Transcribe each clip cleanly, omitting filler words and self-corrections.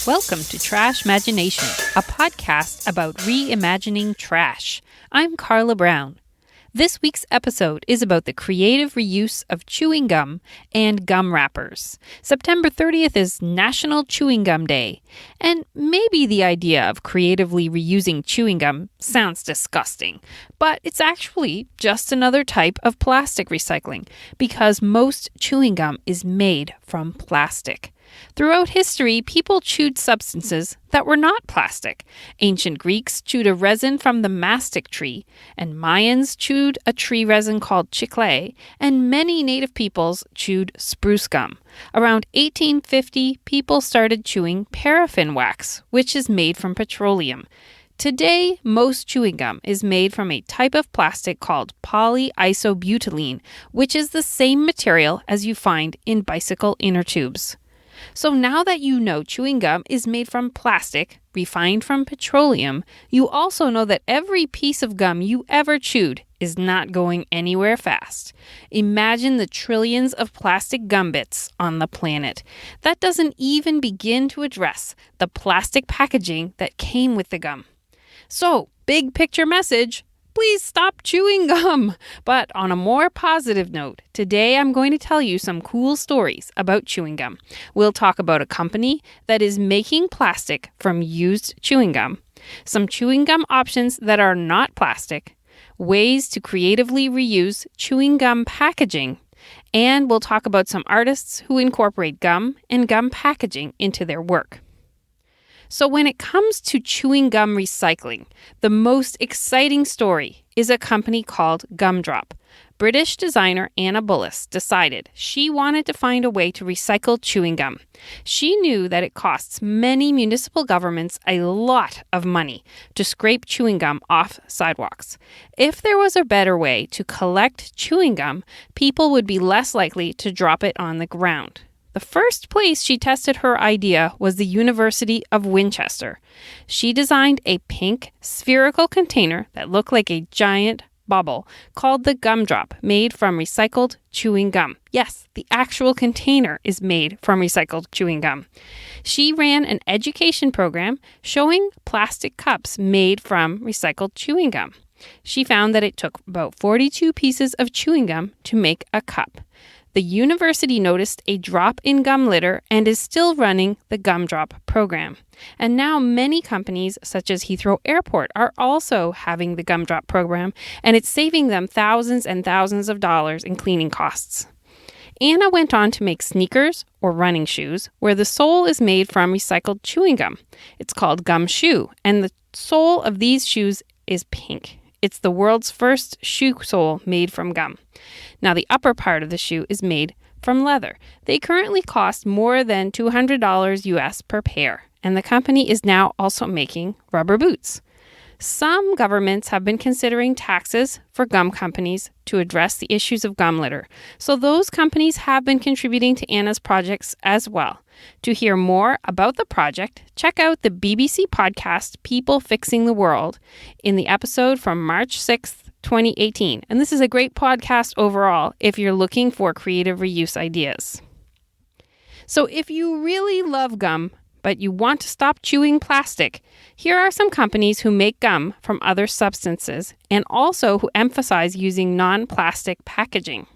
Welcome to Trashmagination, a podcast about reimagining trash. I'm Carla Brown. This week's episode is about the creative reuse of chewing gum and gum wrappers. September 30th is National Chewing Gum Day, and maybe the idea of creatively reusing chewing gum sounds disgusting, but it's actually just another type of plastic recycling because most chewing gum is made from plastic. Throughout history, people chewed substances that were not plastic. Ancient Greeks chewed a resin from the mastic tree, and Mayans chewed a tree resin called chicle, and many native peoples chewed spruce gum. Around 1850, people started chewing paraffin wax, which is made from petroleum. Today, most chewing gum is made from a type of plastic called polyisobutylene, which is the same material as you find in bicycle inner tubes. So now that you know chewing gum is made from plastic, refined from petroleum, you also know that every piece of gum you ever chewed is not going anywhere fast. Imagine the trillions of plastic gum bits on the planet. That doesn't even begin to address the plastic packaging that came with the gum. So, big picture message. Please stop chewing gum. But on a more positive note, today I'm going to tell you some cool stories about chewing gum. We'll talk about a company that is making plastic from used chewing gum, some chewing gum options that are not plastic, ways to creatively reuse chewing gum packaging, and we'll talk about some artists who incorporate gum and gum packaging into their work. So when it comes to chewing gum recycling, the most exciting story is a company called Gumdrop. British designer Anna Bullis decided she wanted to find a way to recycle chewing gum. She knew that it costs many municipal governments a lot of money to scrape chewing gum off sidewalks. If there was a better way to collect chewing gum, people would be less likely to drop it on the ground. The first place she tested her idea was the University of Winchester. She designed a pink spherical container that looked like a giant bubble called the Gumdrop, made from recycled chewing gum. Yes, the actual container is made from recycled chewing gum. She ran an education program showing plastic cups made from recycled chewing gum. She found that it took about 42 pieces of chewing gum to make a cup. The university noticed a drop in gum litter and is still running the Gumdrop program. And now many companies, such as Heathrow Airport, are also having the Gumdrop program, and it's saving them thousands and thousands of dollars in cleaning costs. Anna went on to make sneakers or running shoes where the sole is made from recycled chewing gum. It's called Gum Shoe, and the sole of these shoes is pink. It's the world's first shoe sole made from gum. Now, the upper part of the shoe is made from leather. They currently cost more than $200 US per pair, and the company is now also making rubber boots. Some governments have been considering taxes for gum companies to address the issues of gum litter, so those companies have been contributing to Anna's projects as well. To hear more about the project, check out the BBC podcast People Fixing the World in the episode from March 6th, 2018. And this is a great podcast overall if you're looking for creative reuse ideas. So if you really love gum, but you want to stop chewing plastic, here are some companies who make gum from other substances and also who emphasize using non-plastic packaging.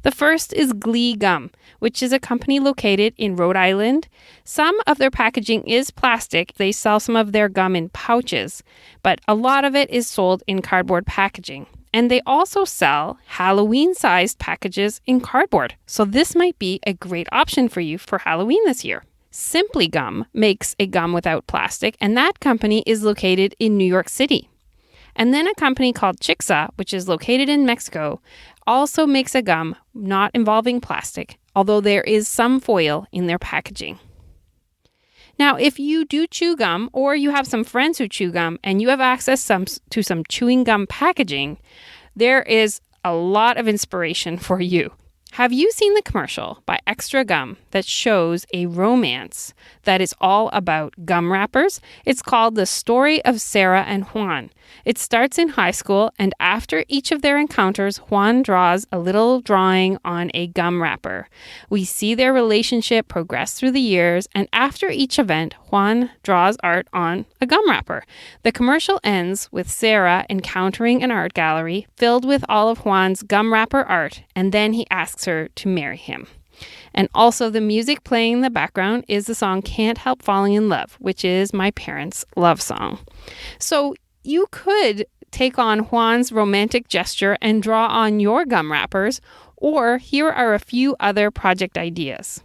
The first is Glee Gum, which is a company located in Rhode Island. Some of their packaging is plastic. They sell some of their gum in pouches, but a lot of it is sold in cardboard packaging. And they also sell Halloween-sized packages in cardboard. So this might be a great option for you for Halloween this year. Simply Gum makes a gum without plastic, and that company is located in New York City. And then a company called Chixa, which is located in Mexico, also makes a gum not involving plastic, although there is some foil in their packaging. Now, if you do chew gum, or you have some friends who chew gum, and you have access to some chewing gum packaging, there is a lot of inspiration for you. Have you seen the commercial by Extra Gum that shows a romance that is all about gum wrappers? It's called The Story of Sarah and Juan. It starts in high school, and after each of their encounters, Juan draws a little drawing on a gum wrapper. We see their relationship progress through the years, and after each event, Juan draws art on a gum wrapper. The commercial ends with Sarah encountering an art gallery filled with all of Juan's gum wrapper art, and then he asks her to marry him. And also the music playing in the background is the song Can't Help Falling in Love, which is my parents' love song. So you could take on Juan's romantic gesture and draw on your gum wrappers, or here are a few other project ideas.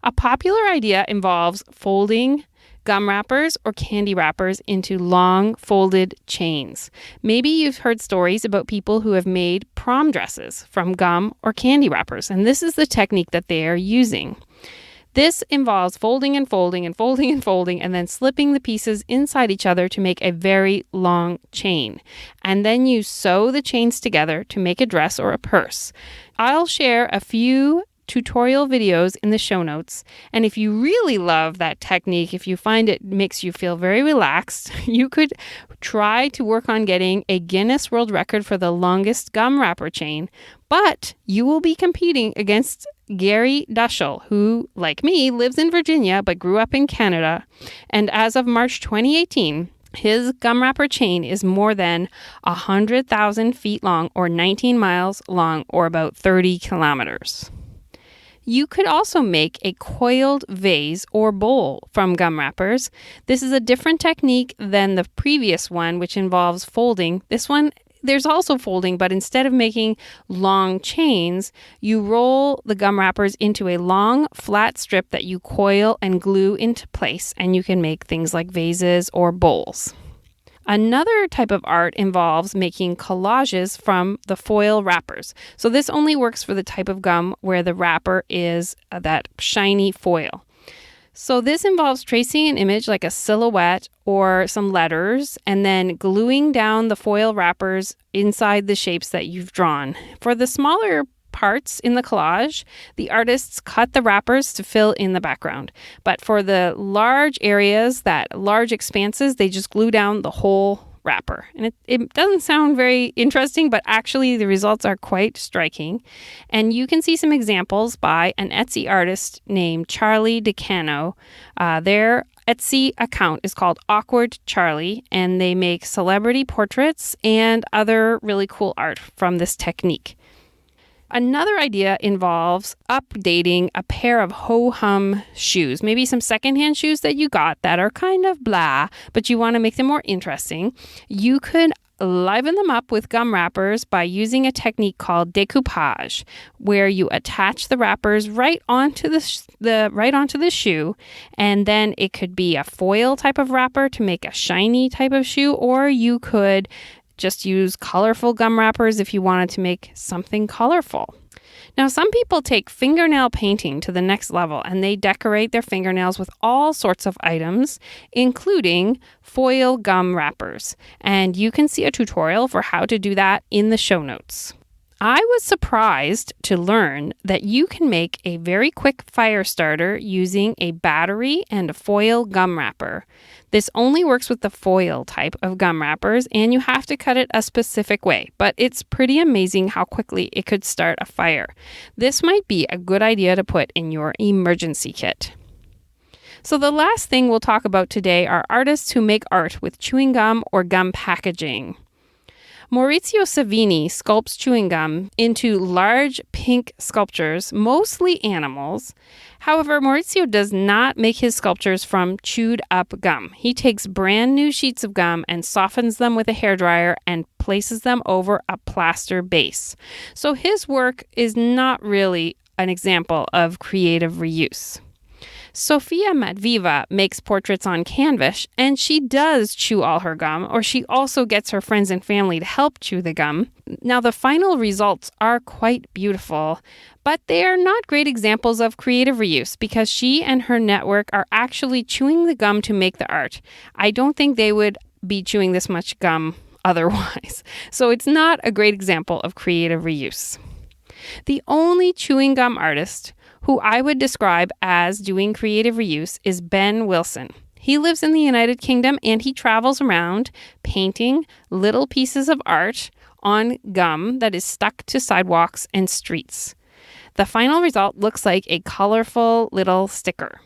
A popular idea involves folding gum wrappers or candy wrappers into long folded chains. Maybe you've heard stories about people who have made prom dresses from gum or candy wrappers, and this is the technique that they are using. This involves folding and folding and folding and folding and then slipping the pieces inside each other to make a very long chain. And then you sew the chains together to make a dress or a purse. I'll share a few tutorial videos in the show notes. And if you really love that technique, if you find it makes you feel very relaxed, you could try to work on getting a Guinness World Record for the longest gum wrapper chain. But you will be competing against Gary Dushel, who, like me, lives in Virginia but grew up in Canada. And as of March 2018, his gum wrapper chain is more than 100,000 feet long, or 19 miles long, or about 30 kilometers. You could also make a coiled vase or bowl from gum wrappers. This is a different technique than the previous one, which involves folding. This one, there's also folding, but instead of making long chains, you roll the gum wrappers into a long, flat strip that you coil and glue into place, and you can make things like vases or bowls. Another type of art involves making collages from the foil wrappers. So this only works for the type of gum where the wrapper is that shiny foil. So this involves tracing an image like a silhouette or some letters and then gluing down the foil wrappers inside the shapes that you've drawn. For the smaller parts in the collage, the artists cut the wrappers to fill in the background. But for the large areas, that large expanses, they just glue down the whole wrapper. And it doesn't sound very interesting, but actually the results are quite striking. And you can see some examples by an Etsy artist named Charlie DeCano. Their Etsy account is called Awkward Charlie, and they make celebrity portraits and other really cool art from this technique. Another idea involves updating a pair of ho-hum shoes, maybe some secondhand shoes that you got that are kind of blah, but you want to make them more interesting. You could liven them up with gum wrappers by using a technique called decoupage, where you attach the wrappers right onto the shoe, and then it could be a foil type of wrapper to make a shiny type of shoe, or you could just use colorful gum wrappers if you wanted to make something colorful. Now, some people take fingernail painting to the next level, and they decorate their fingernails with all sorts of items, including foil gum wrappers. And you can see a tutorial for how to do that in the show notes. I was surprised to learn that you can make a very quick fire starter using a battery and a foil gum wrapper. This only works with the foil type of gum wrappers, and you have to cut it a specific way, but it's pretty amazing how quickly it could start a fire. This might be a good idea to put in your emergency kit. So the last thing we'll talk about today are artists who make art with chewing gum or gum packaging. Maurizio Savini sculpts chewing gum into large pink sculptures, mostly animals. However, Maurizio does not make his sculptures from chewed up gum. He takes brand new sheets of gum and softens them with a hairdryer and places them over a plaster base. So his work is not really an example of creative reuse. Sofia Matviva makes portraits on canvas, and she does chew all her gum, or she also gets her friends and family to help chew the gum. Now, the final results are quite beautiful, but they are not great examples of creative reuse because she and her network are actually chewing the gum to make the art. I don't think they would be chewing this much gum otherwise. So it's not a great example of creative reuse. The only chewing gum artist who I would describe as doing creative reuse is Ben Wilson. He lives in the United Kingdom and he travels around painting little pieces of art on gum that is stuck to sidewalks and streets. The final result looks like a colorful little sticker.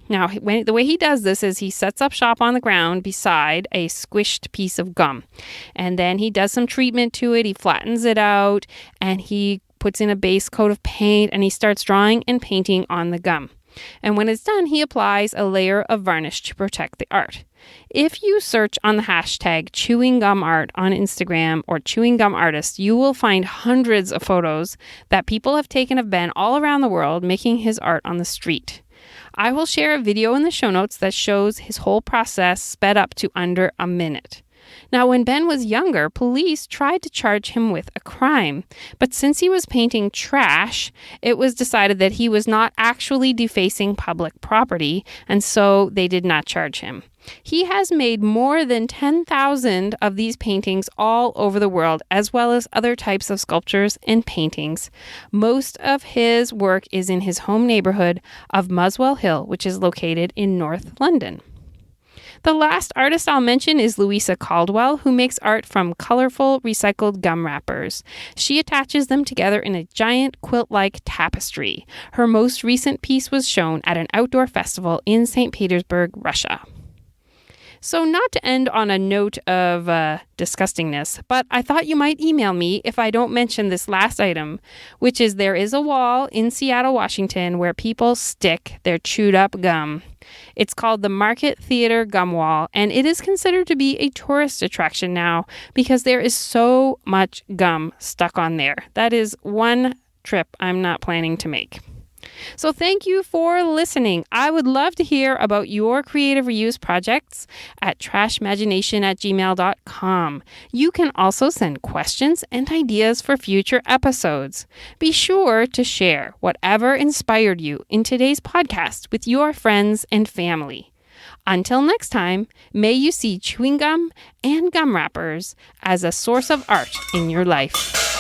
Now, the way he does this is he sets up shop on the ground beside a squished piece of gum. And then he does some treatment to it. He flattens it out and he puts in a base coat of paint and he starts drawing and painting on the gum. And when it's done, he applies a layer of varnish to protect the art. If you search on the hashtag chewing gum art on Instagram or chewing gum artist, you will find hundreds of photos that people have taken of Ben all around the world making his art on the street. I will share a video in the show notes that shows his whole process sped up to under a minute. Now, when Ben was younger, police tried to charge him with a crime, but since he was painting trash, it was decided that he was not actually defacing public property, and so they did not charge him. He has made more than 10,000 of these paintings all over the world, as well as other types of sculptures and paintings. Most of his work is in his home neighborhood of Muswell Hill, which is located in North London. The last artist I'll mention is Luisa Caldwell, who makes art from colorful recycled gum wrappers. She attaches them together in a giant quilt-like tapestry. Her most recent piece was shown at an outdoor festival in St. Petersburg, Russia. So not to end on a note of disgustingness, but I thought you might email me if I don't mention this last item, which is there is a wall in Seattle, Washington, where people stick their chewed up gum. It's called the Market Theater Gum Wall, and it is considered to be a tourist attraction now because there is so much gum stuck on there. That is one trip I'm not planning to make. So thank you for listening. I would love to hear about your creative reuse projects at trashmagination@gmail.com. You can also send questions and ideas for future episodes. Be sure to share whatever inspired you in today's podcast with your friends and family. Until next time, may you see chewing gum and gum wrappers as a source of art in your life.